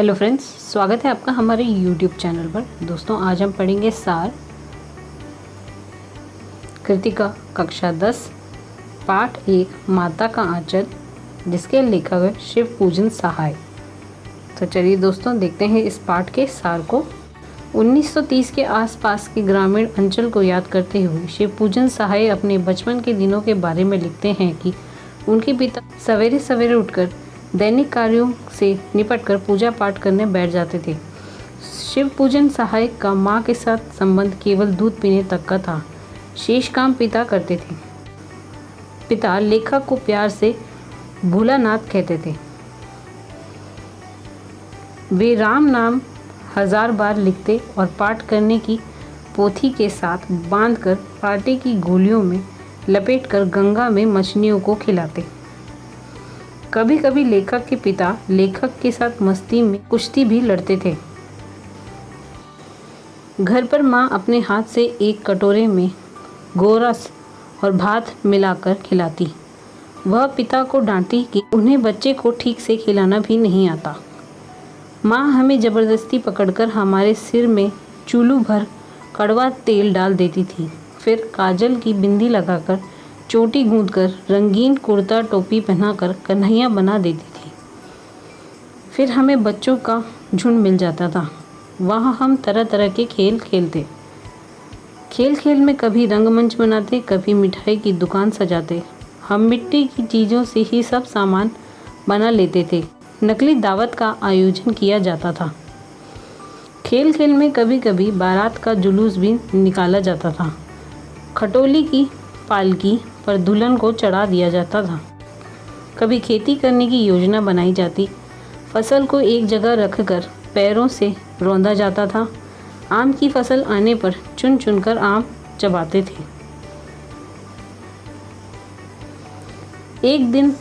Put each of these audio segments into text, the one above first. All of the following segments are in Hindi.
हेलो फ्रेंड्स, स्वागत है आपका हमारे YouTube चैनल पर। दोस्तों, आज हम पढ़ेंगे सार कृतिका कक्षा 10 पाठ 1 माता का आंचल, जिसके लेखक है शिव पूजन सहाय। तो चलिए दोस्तों, देखते हैं इस पाठ के सार को। 1930 के आसपास के ग्रामीण अंचल को याद करते हुए शिव पूजन सहाय अपने बचपन के दिनों के बारे में लिखते हैं कि उनके पिता सवेरे सवेरे उठकर दैनिक कार्यों से निपटकर पूजा पाठ करने बैठ जाते थे। शिव पूजन सहायक का माँ के साथ संबंध केवल दूध पीने तक का था। शेष काम पिता करते थे। पिता लेखक को प्यार से भोलानाथ कहते थे। वे राम नाम 1000 बार लिखते और पाठ करने की पोथी के साथ बांधकर पाटे की गोलियों में लपेटकर गंगा में मछलियों को खिलाते। कभी कभी लेखक के पिता लेखक के साथ मस्ती में कुश्ती भी लड़ते थे। घर पर माँ अपने हाथ से एक कटोरे में गोरस और भात मिलाकर खिलाती। वह पिता को डांटती कि उन्हें बच्चे को ठीक से खिलाना भी नहीं आता। माँ हमें ज़बरदस्ती पकड़कर हमारे सिर में चूल्लू भर कड़वा तेल डाल देती थी। फिर काजल की बिंदी लगाकर, चोटी गूंथकर, रंगीन कुर्ता टोपी पहनाकर कन्हैया बना देती थी। फिर हमें बच्चों का झुंड मिल जाता था। वहाँ हम तरह तरह के खेल खेलते। खेल खेल में कभी रंगमंच बनाते, कभी मिठाई की दुकान सजाते। हम मिट्टी की चीज़ों से ही सब सामान बना लेते थे। नकली दावत का आयोजन किया जाता था। खेल खेल में कभी कभी बारात का जुलूस भी निकाला जाता था। खटोली की पालकी पर दुल्हन को चढ़ा दिया जाता था। कभी खेती करने की योजना बनाई जाती। फसल को एक जगह रखकर पैरों से रौंदा जाता था। आम की फसल आने पर चुन चुनकर आम चबाते थे। एक दिन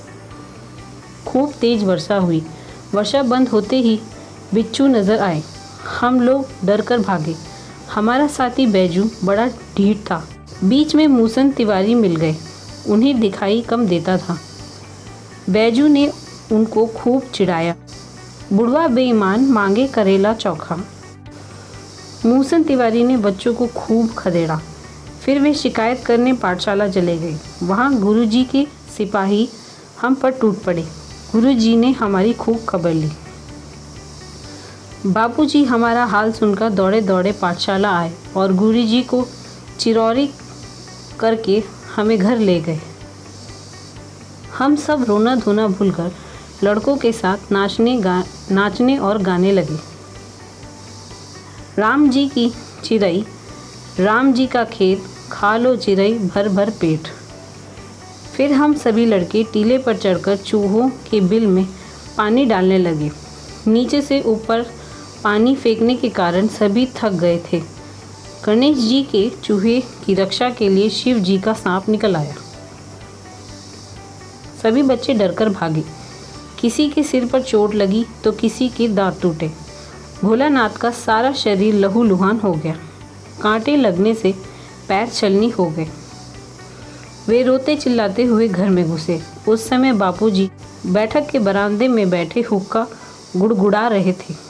खूब तेज वर्षा हुई। वर्षा बंद होते ही बिच्छू नजर आए। हम लोग डर कर भागे। हमारा साथी बैजू बड़ा ढीठ था। बीच में मूसन तिवारी मिल गए। उन्हें दिखाई कम देता था। बैजू ने उनको खूब चिढ़ाया। बुढ़वा बेईमान मांगे करेला चोखा। मूसन तिवारी ने बच्चों को खूब खदेड़ा। फिर वे शिकायत करने पाठशाला चले गए। वहाँ गुरुजी के सिपाही हम पर टूट पड़े। गुरुजी ने हमारी खूब खबर ली। बापूजी हमारा हाल सुनकर दौड़े दौड़े पाठशाला आए और गुरुजी को चिरौरी करके हमें घर ले गए। हम सब रोना धोना भूलकर लड़कों के साथ नाचने और गाने लगे। राम जी की चिरई, राम जी का खेत, खा लो चिरई भर भर पेट। फिर हम सभी लड़के टीले पर चढ़कर चूहों के बिल में पानी डालने लगे। नीचे से ऊपर पानी फेंकने के कारण सभी थक गए थे। गणेश जी के चूहे की रक्षा के लिए शिव जी का सांप निकल आया। सभी बच्चे डरकर भागे। किसी के सिर पर चोट लगी तो किसी के दांत टूटे। भोलानाथ का सारा शरीर लहूलुहान हो गया। कांटे लगने से पैर छलनी हो गए। वे रोते चिल्लाते हुए घर में घुसे। उस समय बापूजी बैठक के बरामदे में बैठे हुक्का गुड़गुड़ा रहे थे।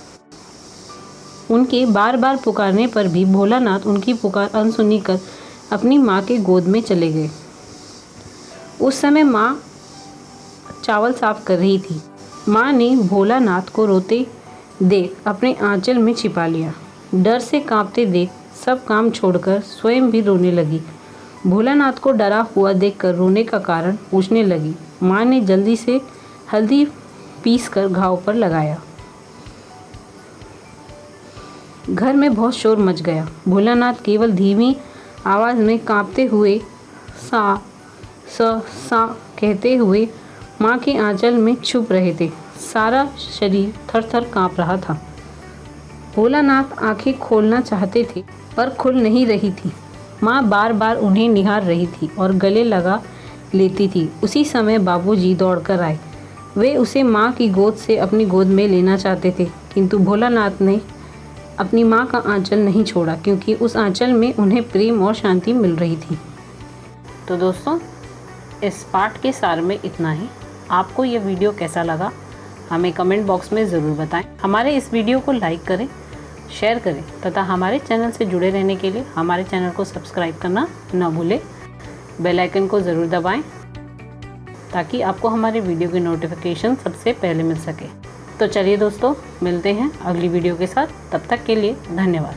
उनके बार बार पुकारने पर भी भोलानाथ उनकी पुकार अनसुनी कर अपनी माँ के गोद में चले गए। उस समय माँ चावल साफ कर रही थी। माँ ने भोलानाथ को रोते देख अपने आंचल में छिपा लिया। डर से कांपते देख सब काम छोड़कर स्वयं भी रोने लगी। भोलानाथ को डरा हुआ देखकर रोने का कारण पूछने लगी। माँ ने जल्दी से हल्दी पीसकर घाव पर लगाया। घर में बहुत शोर मच गया। भोलानाथ केवल धीमी आवाज़ में कांपते हुए सा सा कहते हुए माँ के आंचल में छुप रहे थे। सारा शरीर थर थर काँप रहा था। भोलानाथ आंखें खोलना चाहते थे पर खुल नहीं रही थी। माँ बार बार उन्हें निहार रही थी और गले लगा लेती थी। उसी समय बाबूजी दौड़कर आए। वे उसे माँ की गोद से अपनी गोद में लेना चाहते थे, किंतु भोलानाथ ने अपनी माँ का आंचल नहीं छोड़ा, क्योंकि उस आंचल में उन्हें प्रेम और शांति मिल रही थी। तो दोस्तों, इस पाठ के सार में इतना ही। आपको यह वीडियो कैसा लगा हमें कमेंट बॉक्स में ज़रूर बताएं। हमारे इस वीडियो को लाइक करें, शेयर करें तथा हमारे चैनल से जुड़े रहने के लिए हमारे चैनल को सब्सक्राइब करना न भूलें। बेल आइकन को ज़रूर दबाएं ताकि आपको हमारे वीडियो की नोटिफिकेशन सबसे पहले मिल सके। तो चलिए दोस्तों, मिलते हैं अगली वीडियो के साथ। तब तक के लिए धन्यवाद।